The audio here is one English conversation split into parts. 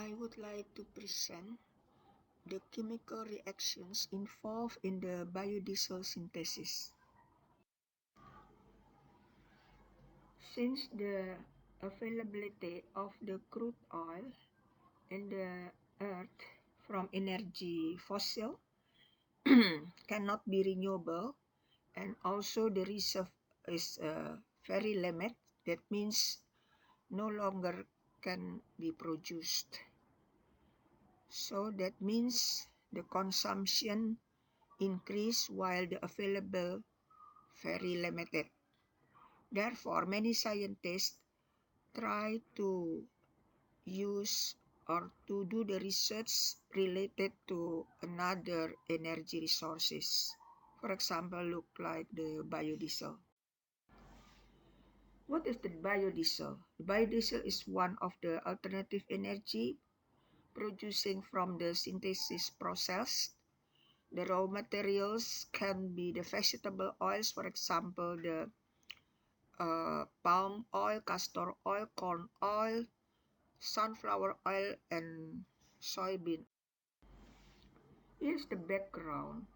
I would like to present the chemical reactions involved in the biodiesel synthesis. Since the availability of the crude oil in the earth from energy fossil cannot be renewable, and also the reserve is very limited, that means no longer can be produced. So that means the consumption increase while the available very limited. Therefore, many scientists try to use or to do the research related to another energy resources. For example, look like the biodiesel. What is the biodiesel? The biodiesel is one of the alternative energy producing from the synthesis process. The raw materials can be the vegetable oils, for example, the palm oil, castor oil, corn oil, sunflower oil, and soybean. Here's the background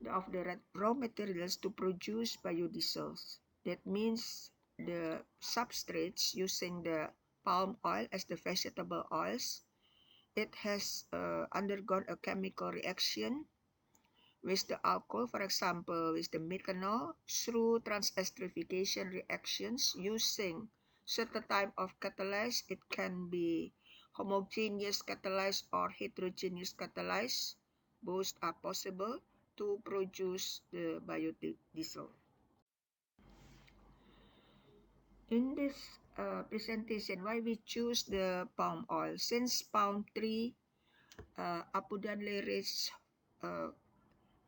of the raw materials to produce biodiesels. That means the substrates using the palm oil as the vegetable oils. It has undergone a chemical reaction with the alcohol, for example, with the methanol, through transesterification reactions using certain type of catalyst. It can be homogeneous catalyst or heterogeneous catalyst. Both are possible to produce the biodiesel. In this presentation, why we choose the palm oil? Since palm tree, abundant layers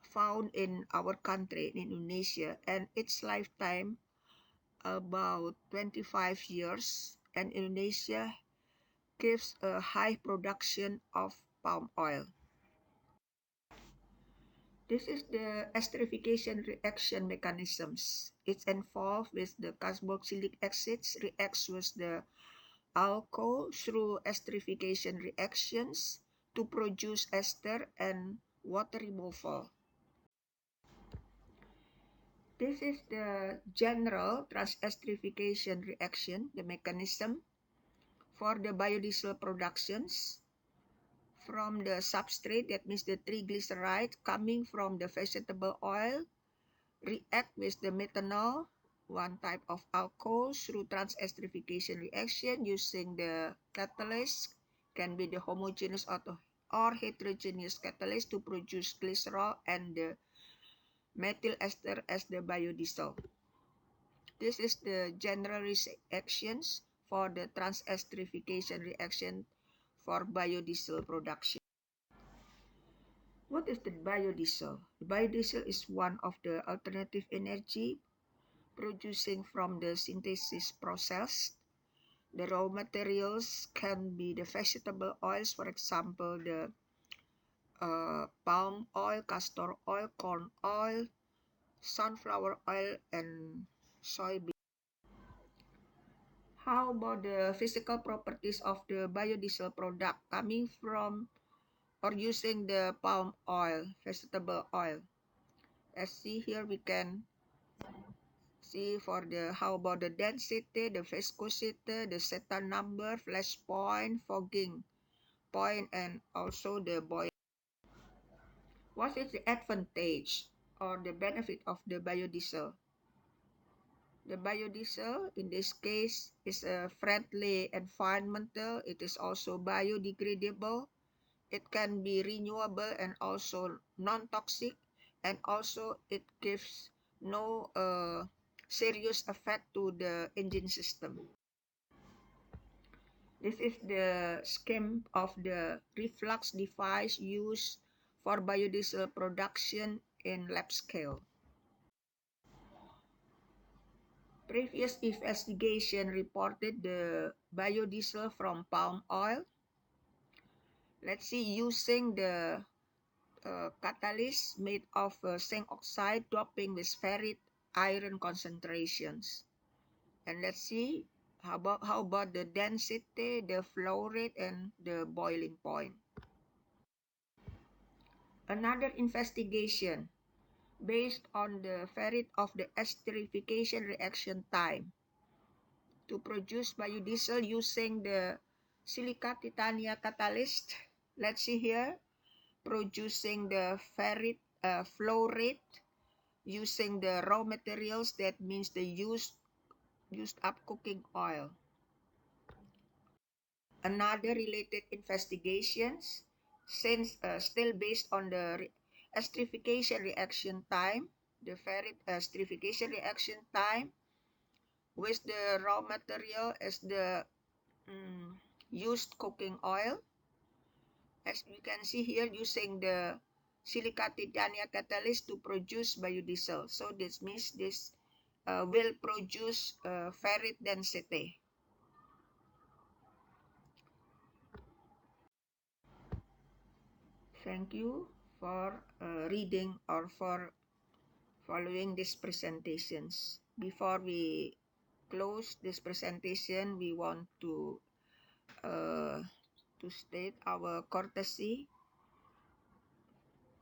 found in our country, in Indonesia, and its lifetime about 25 years, and Indonesia gives a high production of palm oil. This is the esterification reaction mechanisms. It's involved with the carboxylic acids reacts with the alcohol through esterification reactions to produce ester and water removal. This is the general transesterification reaction, the mechanism for the biodiesel productions from the substrate, that means the triglyceride coming from the vegetable oil, react with the methanol, one type of alcohol, through transesterification reaction using the catalyst, can be the homogeneous or heterogeneous catalyst to produce glycerol and the methyl ester as the biodiesel. This is the general reactions for the transesterification reaction for biodiesel production. What is the biodiesel? The biodiesel is one of the alternative energy producing from the synthesis process. The raw materials can be the vegetable oils, for example, the palm oil, castor oil, corn oil, sunflower oil, and soybean. How about the physical properties of the biodiesel product coming from or using the palm oil, vegetable oil? As see here, we can see for the how about the density, the viscosity, the zeta number, flash point, fogging point, and also the boil. What is the advantage or the benefit of the biodiesel? The biodiesel, in this case, is a friendly environmental. It is also biodegradable. It can be renewable and also non-toxic, and also it gives no serious effect to the engine system. This is the scheme of the reflux device used for biodiesel production in lab scale. Previous investigation reported the biodiesel from palm oil. Let's see, using the catalyst made of zinc oxide doping with ferrite iron concentrations. And let's see How about the density, the flow rate, and the boiling point? Another investigation based on the rate of the esterification reaction time to produce biodiesel using the silica titania catalyst. Let's see here, producing the ferrit flow rate using the raw materials, that means the used up cooking oil. Another related investigations, since still based on the esterification reaction time, the ferrit esterification reaction time with the raw material as the used cooking oil. As you can see here, using the silica titania catalyst to produce biodiesel. So this means this will produce ferrit density. Thank you for reading or for following these presentations. Before we close this presentation, we want uh, to state our courtesy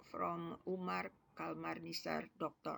from Umar Kalmarnisar, Doctor.